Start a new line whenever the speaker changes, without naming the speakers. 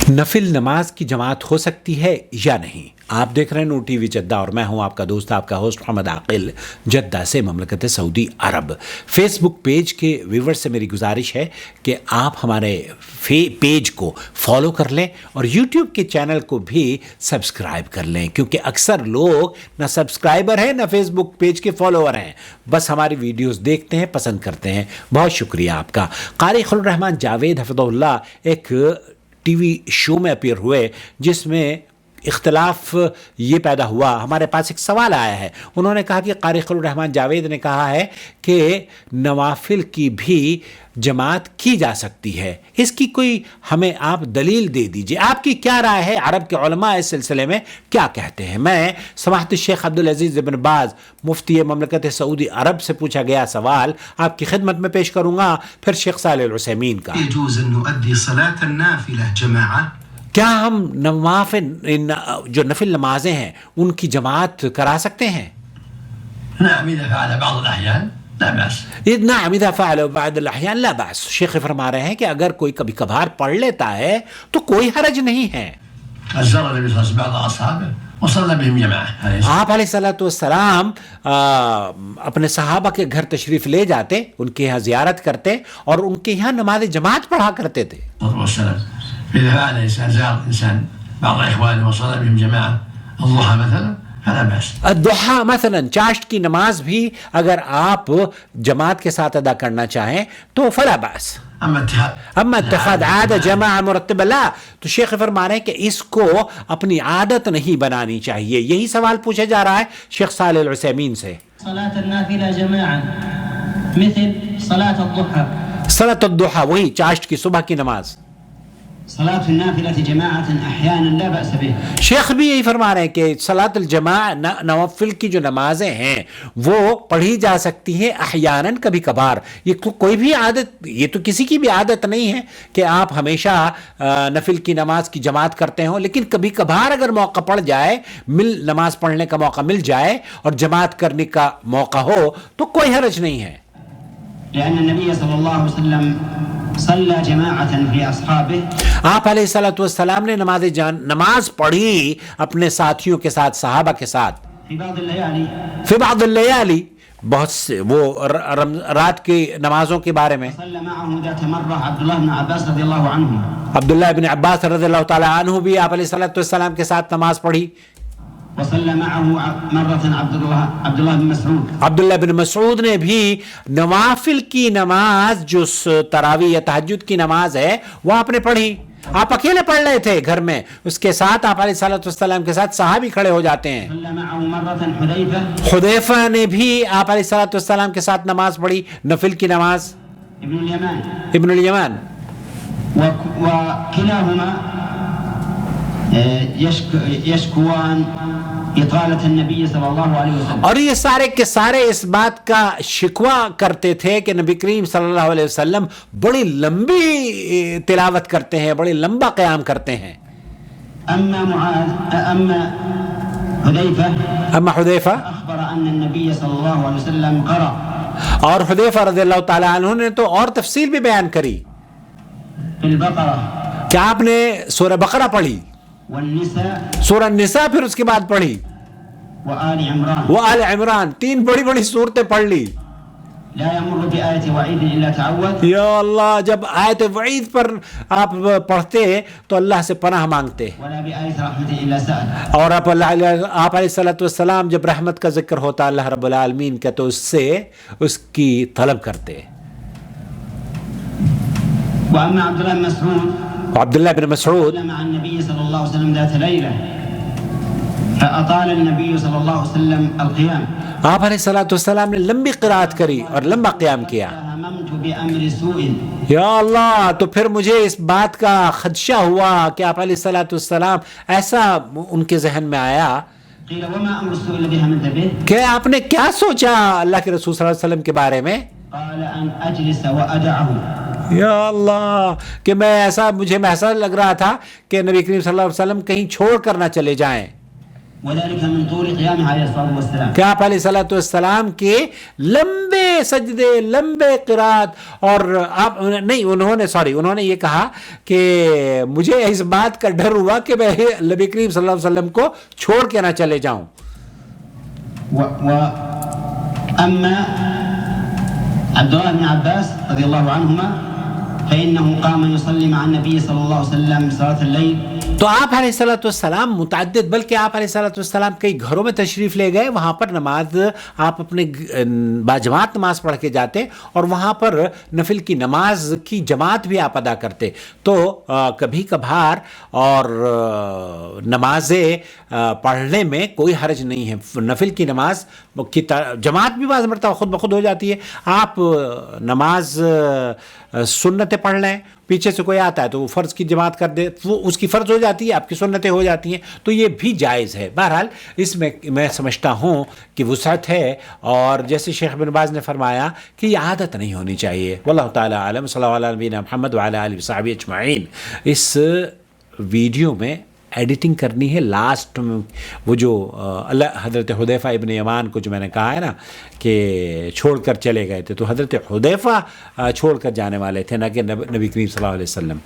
नफिल नमाज की जमात हो सकती है या नहीं। आप देख रहे हैं नूर टीवी जद्दा और मैं हूं आपका दोस्त आपका होस्ट मोहम्मद आकिल जद्दा से ममलकत सऊदी अरब। फेसबुक पेज के व्यूवर्स से मेरी गुजारिश है कि आप हमारे पेज को फॉलो कर लें और यूट्यूब के चैनल को भी सब्सक्राइब कर लें, क्योंकि अक्सर लोग ना सब्सक्राइबर हैं ना फेसबुक पेज के फॉलोअर हैं, बस हमारी वीडियोस देखते हैं, पसंद करते हैं। बहुत शुक्रिया आपका। कारी खुल रहमान जावेद हफिज़हुल्लाह एक टीवी शो में अपीयर हुए जिसमें इख्तलाफ ये पैदा हुआ। हमारे पास एक सवाल आया है, उन्होंने कहा कि कारी खुल रहमान जावेद ने कहा है कि नवाफिल की भी जमात की जा सकती है, इसकी कोई हमें आप दलील दे दीजिए। आपकी क्या राय है? अरब के उलमा इस सिलसिले में क्या कहते हैं? मैं समाहत शेख अब्दुल अजीज़ इब्न बाज मुफ्ती ममलकत सऊदी अरब से पूछा गया सवाल आपकी खिदमत में पेश करूँगा, फिर शेख सालेह अल उसैमीन का। क्या हम जो नफिल नमाजें हैं उनकी जमात करा सकते हैं? ला बास। शेख फरमा रहे हैं कि अगर कोई कभी कभार पढ़ लेता है तो कोई हरज नहीं है। आप अलैहिस्सलाम अपने सहाबा के घर तशरीफ ले जाते, उनके यहाँ ज़ियारत करते और उनके यहाँ नमाज जमात पढ़ा करते थे।
إذا فعل إنسان بعض إخوانه وصلى بهم جماعة الضحى مثلا فلا بأس.
الضحى مثلا चाश्त की नमाज भी अगर आप जमात के साथ अदा करना चाहें तो फला बास। अम्मा इत्तिखाद आदत जमा मुरत्तबा ला। तो शेख फरमा रहे हैं कि इसको अपनी आदत नहीं बनानी चाहिए। यही सवाल पूछा जा रहा है शेख सालेह अल उसैमीन से।
सलात अन्नाफिला जमाअन मिसल सलात अद्दुहा।
सलात अद्दुहा वही चाश्त की सुबह की नमाज।
सलात अन्नाफिला जमाअतन अहयानन ला बअस बिह। शेख
भी यही फरमा रहे हैं कि सलात जमा नवाफिल की जो नमाजें हैं वो पढ़ी जा सकती हैं अहयानन, कभी कभार। ये कोई भी आदत, ये तो किसी की भी आदत नहीं है कि आप हमेशा नफिल की नमाज की जमात करते हो, लेकिन कभी कभार अगर मौका पड़ जाए, नमाज पढ़ने का मौका मिल जाए और जमात करने का मौका हो तो कोई हरज नहीं है। आप अलैहिस्सलाम ने नमाज पढ़ी अपने साथियों के साथ, सहाबा के साथ। फी बादिल लयाली, बहुत से वो रात की नमाजों के बारे में। अब्दुल्लाह इब्न अब्बास रज़ियल्लाहु ताला अन्हु भी आप अलैहिस्सलाम के साथ नमाज पढ़ी। अब्दुल्लाह बिन मसूद ने भी नवाफिल की नमाज जो तरावी या तहज्जुद की नमाज है वो आपने पढ़ी। आप अकेले पढ़ रहे थे घर में, उसके साथ आप अलैहिस्सलाम के साथ सहाबी खड़े हो जाते हैं। हुदैफा ने भी आप अलैहिस्सलाम के साथ नमाज पढ़ी, नफिल की नमाज। इब्नुल यमान और ये सारे के सारे इस बात का शिकवा करते थे कि नबी करीम सल्लल्लाहु अलैहि वसल्लम बड़ी लंबी तिलावत करते हैं, बड़ी लंबा क़याम करते हैं। अम्मा हुदैफा और हुदैफा रज़ियल्लाहु ताला अन्हु ने तो और तफसील भी बयान करी। क्या आपने सूरह बकरा पढ़ी, सूरह निसा फिर उसके बाद पढ़ी, वो आल इमरान, तीन बड़ी बड़ी सूरतें पढ़ ली। या अल्लाह, जब आयत वईद पर आप पढ़ते तो अल्लाह से पनाह मांगते, और आप अलैहिस्सलाम जब रहमत का जिक्र होता अल्लाह रब्बुल आलमीन का तो उससे उसकी तलब करते। अब्दुल्लाह बिन मसूद आप अलैहिस्सलाम ने लंबी क़िराअत करी और लंबा क़याम किया। या अल्लाह, तो फिर मुझे इस बात का खदशा हुआ कि आप अलैहिस्सलाम ऐसा उनके जहन में आया कि आपने क्या सोचा अल्लाह के रसूल सल्लल्लाहु अलैहि वसल्लम के बारे में। या अल्लाह, कि मुझे ऐसा लग रहा था कि नबी करीम सल्लल्लाहु अलैहि वसल्लम कहीं छोड़ कर ना चले जाएं।
وذلك من طول قيامه عليه الصلاة والسلام.
کہ آپ علیہ الصلوۃ والسلام کے لمبے سجدے، لمبے قرات، اور آپ نہیں، انہوں نے یہ کہا کہ مجھے اس بات کا ڈر ہوا کہ میں نبی کریم صلی اللہ علیہ وسلم کو چھوڑ کے نہ چلے جاؤں.
أما عبد الله بن عباس رضي الله عنهما فإنه قام يصلي مع النبي صلى الله عليه وسلم صلاة الليل.
تو آپ علیہ الصلوۃ والسلام متعدد، بلکہ آپ علیہ الصلوۃ والسلام کئی گھروں میں تشریف لے گئے، وہاں پر نماز آپ اپنے باجماعت نماز پڑھ کے جاتے اور وہاں پر نفل کی نماز کی جماعت بھی آپ ادا کرتے. تو کبھی کبھار اور نمازیں پڑھنے میں کوئی حرج نہیں ہے. نفل کی نماز کی جماعت بھی بعض مرتبہ خود بخود ہو جاتی ہے. آپ نماز سنتیں پڑھ لیں، پیچھے سے کوئی آتا ہے تو وہ فرض کی جماعت کر دے، وہ اس کی فرض ہو جاتی ہے، آپ کی سنتیں ہو جاتی ہیں، تو یہ بھی جائز ہے. بہرحال اس میں میں سمجھتا ہوں کہ وسعت ہے، اور جیسے شیخ بن باز نے فرمایا کہ یہ عادت نہیں ہونی چاہیے. واللہ تعالی عالم. صلی اللہ علیہ نبینا محمد وعلی آلہ وصحبہ اجمعین. اس ویڈیو میں ایڈیٹنگ کرنی ہے لاسٹ میں، وہ جو اللہ حضرت حذیفہ ابن یمان کو جو میں نے کہا ہے نا کہ چھوڑ کر چلے گئے تھے، تو حضرت حذیفہ چھوڑ کر جانے والے تھے، نہ کہ نبی کریم صلی اللہ علیہ وسلم.